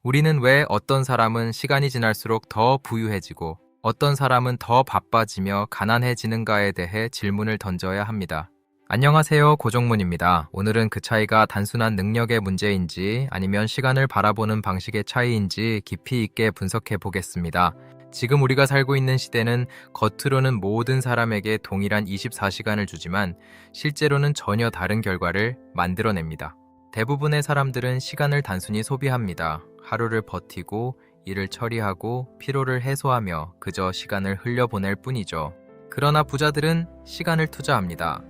우리는 왜 어떤 사람은 시간이 지날수록 더 부유해지고 어떤 사람은 더 바빠지며 가난해지는가에 대해 질문을 던져야 합니다. 안녕하세요, 고정문입니다. 오늘은 그 차이가 단순한 능력의 문제인지 아니면 시간을 바라보는 방식의 차이인지 깊이 있게 분석해 보겠습니다. 지금 우리가 살고 있는 시대는 겉으로는 모든 사람에게 동일한 24시간을 주지만 실제로는 전혀 다른 결과를 만들어냅니다. 대부분의 사람들은 시간을 단순히 소비합니다. 하루를 버티고 일을 처리하고 피로를 해소하며 그저 시간을 흘려보낼 뿐이죠. 그러나 부자들은 시간을 투자합니다.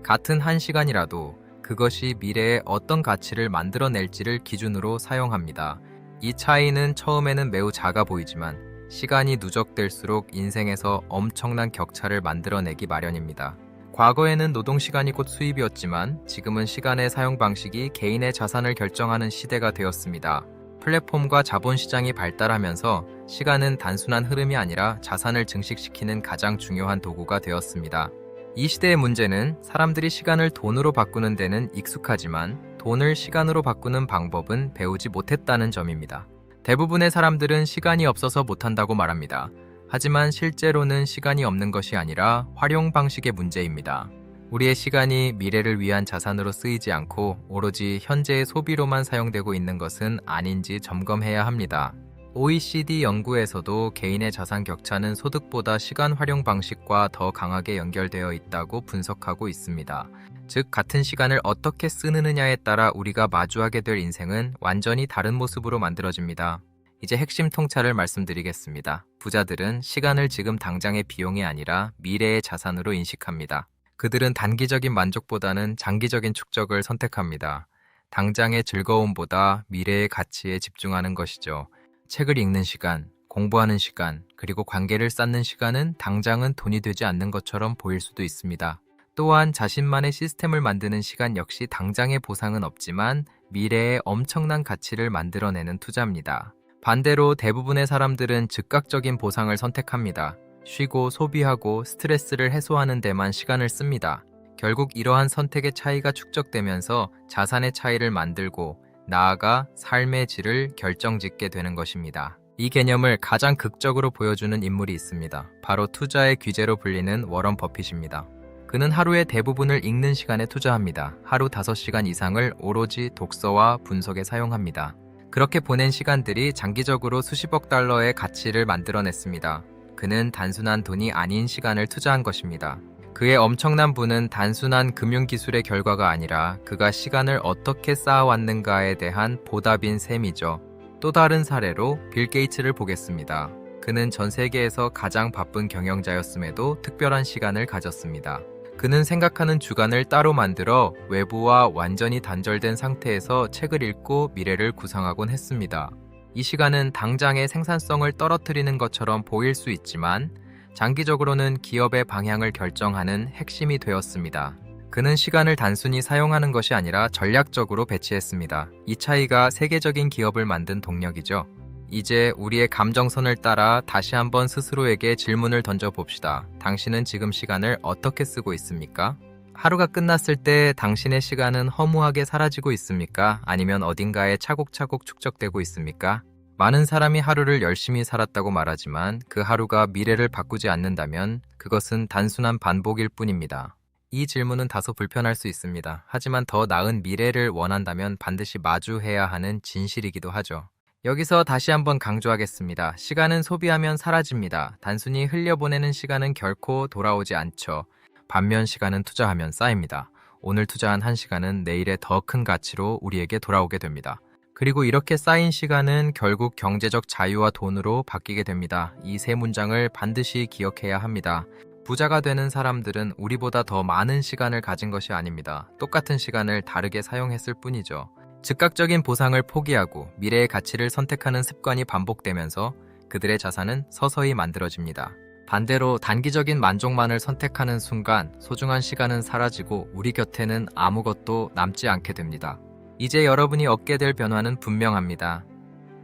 같은 한 시간이라도 그것이 미래에 어떤 가치를 만들어낼지를 기준으로 사용합니다. 이 차이는 처음에는 매우 작아 보이지만 시간이 누적될수록 인생에서 엄청난 격차를 만들어내기 마련입니다. 과거에는 노동시간이 곧 수입이었지만 지금은 시간의 사용 방식이 개인의 자산을 결정하는 시대가 되었습니다. 플랫폼과 자본시장이 발달하면서 시간은 단순한 흐름이 아니라 자산을 증식시키는 가장 중요한 도구가 되었습니다. 이 시대의 문제는 사람들이 시간을 돈으로 바꾸는 데는 익숙하지만 돈을 시간으로 바꾸는 방법은 배우지 못했다는 점입니다. 대부분의 사람들은 시간이 없어서 못한다고 말합니다. 하지만 실제로는 시간이 없는 것이 아니라 활용 방식의 문제입니다. 우리의 시간이 미래를 위한 자산으로 쓰이지 않고 오로지 현재의 소비로만 사용되고 있는 것은 아닌지 점검해야 합니다. OECD 연구에서도 개인의 자산 격차는 소득보다 시간 활용 방식과 더 강하게 연결되어 있다고 분석하고 있습니다. 즉, 같은 시간을 어떻게 쓰느냐에 따라 우리가 마주하게 될 인생은 완전히 다른 모습으로 만들어집니다. 이제 핵심 통찰을 말씀드리겠습니다. 부자들은 시간을 지금 당장의 비용이 아니라 미래의 자산으로 인식합니다. 그들은 단기적인 만족보다는 장기적인 축적을 선택합니다. 당장의 즐거움보다 미래의 가치에 집중하는 것이죠. 책을 읽는 시간, 공부하는 시간, 그리고 관계를 쌓는 시간은 당장은 돈이 되지 않는 것처럼 보일 수도 있습니다. 또한 자신만의 시스템을 만드는 시간 역시 당장의 보상은 없지만 미래에 엄청난 가치를 만들어내는 투자입니다. 반대로 대부분의 사람들은 즉각적인 보상을 선택합니다. 쉬고 소비하고 스트레스를 해소하는 데만 시간을 씁니다. 결국 이러한 선택의 차이가 축적되면서 자산의 차이를 만들고 나아가 삶의 질을 결정짓게 되는 것입니다. 이 개념을 가장 극적으로 보여주는 인물이 있습니다. 바로 투자의 귀재로 불리는 워런 버핏입니다. 그는 하루의 대부분을 읽는 시간에 투자합니다. 하루 5시간 이상을 오로지 독서와 분석에 사용합니다. 그렇게 보낸 시간들이 장기적으로 수십억 달러의 가치를 만들어냈습니다. 그는 단순한 돈이 아닌 시간을 투자한 것입니다. 그의 엄청난 부는 단순한 금융기술의 결과가 아니라 그가 시간을 어떻게 쌓아왔는가에 대한 보답인 셈이죠. 또 다른 사례로 빌 게이츠를 보겠습니다. 그는 전 세계에서 가장 바쁜 경영자였음에도 특별한 시간을 가졌습니다. 그는 생각하는 주간을 따로 만들어 외부와 완전히 단절된 상태에서 책을 읽고 미래를 구상하곤 했습니다. 이 시간은 당장의 생산성을 떨어뜨리는 것처럼 보일 수 있지만 장기적으로는 기업의 방향을 결정하는 핵심이 되었습니다. 그는 시간을 단순히 사용하는 것이 아니라 전략적으로 배치했습니다. 이 차이가 세계적인 기업을 만든 동력이죠. 이제 우리의 감정선을 따라 다시 한번 스스로에게 질문을 던져봅시다. 당신은 지금 시간을 어떻게 쓰고 있습니까? 하루가 끝났을 때 당신의 시간은 허무하게 사라지고 있습니까? 아니면 어딘가에 차곡차곡 축적되고 있습니까? 많은 사람이 하루를 열심히 살았다고 말하지만 그 하루가 미래를 바꾸지 않는다면 그것은 단순한 반복일 뿐입니다. 이 질문은 다소 불편할 수 있습니다. 하지만 더 나은 미래를 원한다면 반드시 마주해야 하는 진실이기도 하죠. 여기서 다시 한번 강조하겠습니다. 시간은 소비하면 사라집니다. 단순히 흘려보내는 시간은 결코 돌아오지 않죠. 반면 시간은 투자하면 쌓입니다. 오늘 투자한 1시간은 내일의 더 큰 가치로 우리에게 돌아오게 됩니다. 그리고 이렇게 쌓인 시간은 결국 경제적 자유와 돈으로 바뀌게 됩니다. 이 세 문장을 반드시 기억해야 합니다. 부자가 되는 사람들은 우리보다 더 많은 시간을 가진 것이 아닙니다. 똑같은 시간을 다르게 사용했을 뿐이죠. 즉각적인 보상을 포기하고 미래의 가치를 선택하는 습관이 반복되면서 그들의 자산은 서서히 만들어집니다. 반대로 단기적인 만족만을 선택하는 순간 소중한 시간은 사라지고 우리 곁에는 아무것도 남지 않게 됩니다. 이제 여러분이 얻게 될 변화는 분명합니다.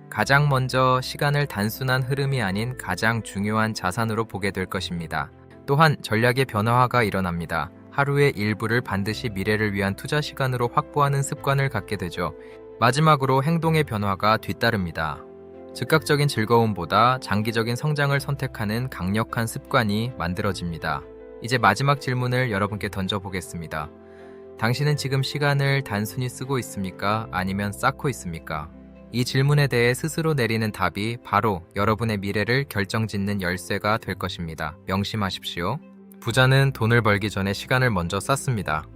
가장 먼저 시간을 단순한 흐름이 아닌 가장 중요한 자산으로 보게 될 것입니다. 또한 전략의 변화가 일어납니다. 하루의 일부를 반드시 미래를 위한 투자 시간으로 확보하는 습관을 갖게 되죠. 마지막으로 행동의 변화가 뒤따릅니다. 즉각적인 즐거움보다 장기적인 성장을 선택하는 강력한 습관이 만들어집니다. 이제 마지막 질문을 여러분께 던져보겠습니다. 당신은 지금 시간을 단순히 쓰고 있습니까? 아니면 쌓고 있습니까? 이 질문에 대해 스스로 내리는 답이 바로 여러분의 미래를 결정짓는 열쇠가 될 것입니다. 명심하십시오. 부자는 돈을 벌기 전에 시간을 먼저 쌓습니다.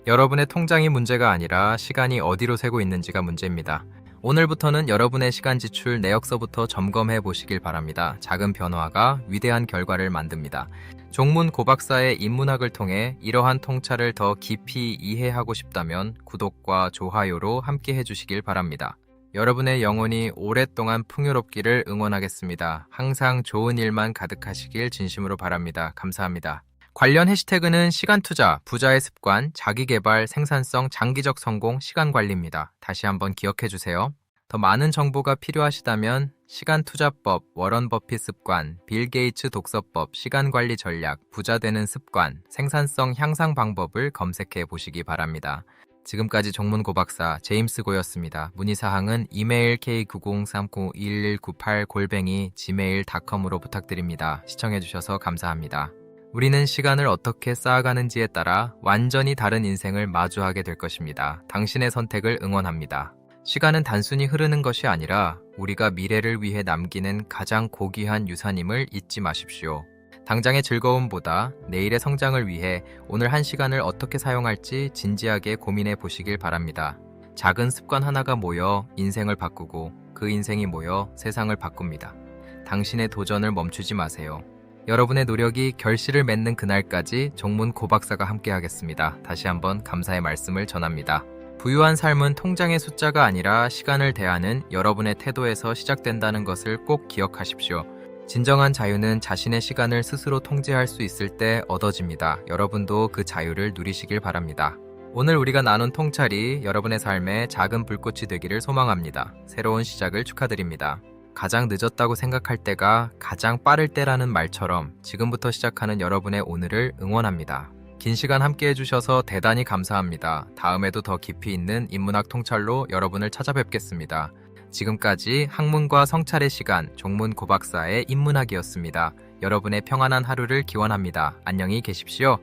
여러분의 통장이 문제가 아니라 시간이 어디로 새고 있는지가 문제입니다. 오늘부터는 여러분의 시간 지출 내역서부터 점검해 보시길 바랍니다. 작은 변화가 위대한 결과를 만듭니다. 종문 고박사의 인문학을 통해 이러한 통찰을 더 깊이 이해하고 싶다면 구독과 좋아요로 함께 해주시길 바랍니다. 여러분의 영혼이 오랫동안 풍요롭기를 응원하겠습니다. 항상 좋은 일만 가득하시길 진심으로 바랍니다. 감사합니다. 관련 해시태그는 시간 투자, 부자의 습관, 자기개발, 생산성, 장기적 성공, 시간 관리입니다. 다시 한번 기억해 주세요. 더 많은 정보가 필요하시다면 시간 투자법, 워런 버핏 습관, 빌 게이츠 독서법, 시간 관리 전략, 부자 되는 습관, 생산성 향상 방법을 검색해 보시기 바랍니다. 지금까지 종문고박사 제임스 고였습니다. 문의사항은 이메일 k90391198@gmail.com으로 부탁드립니다. 시청해주셔서 감사합니다. 우리는 시간을 어떻게 쌓아가는지에 따라 완전히 다른 인생을 마주하게 될 것입니다. 당신의 선택을 응원합니다. 시간은 단순히 흐르는 것이 아니라 우리가 미래를 위해 남기는 가장 고귀한 유산임을 잊지 마십시오. 당장의 즐거움보다 내일의 성장을 위해 오늘 한 시간을 어떻게 사용할지 진지하게 고민해 보시길 바랍니다. 작은 습관 하나가 모여 인생을 바꾸고 그 인생이 모여 세상을 바꿉니다. 당신의 도전을 멈추지 마세요. 여러분의 노력이 결실을 맺는 그날까지 종문 고박사가 함께하겠습니다. 다시 한번 감사의 말씀을 전합니다. 부유한 삶은 통장의 숫자가 아니라 시간을 대하는 여러분의 태도에서 시작된다는 것을 꼭 기억하십시오. 진정한 자유는 자신의 시간을 스스로 통제할 수 있을 때 얻어집니다. 여러분도 그 자유를 누리시길 바랍니다. 오늘 우리가 나눈 통찰이 여러분의 삶에 작은 불꽃이 되기를 소망합니다. 새로운 시작을 축하드립니다. 가장 늦었다고 생각할 때가 가장 빠를 때라는 말처럼 지금부터 시작하는 여러분의 오늘을 응원합니다. 긴 시간 함께 해주셔서 대단히 감사합니다. 다음에도 더 깊이 있는 인문학 통찰로 여러분을 찾아뵙겠습니다. 지금까지 학문과 성찰의 시간 종문 고박사의 인문학이었습니다. 여러분의 평안한 하루를 기원합니다. 안녕히 계십시오.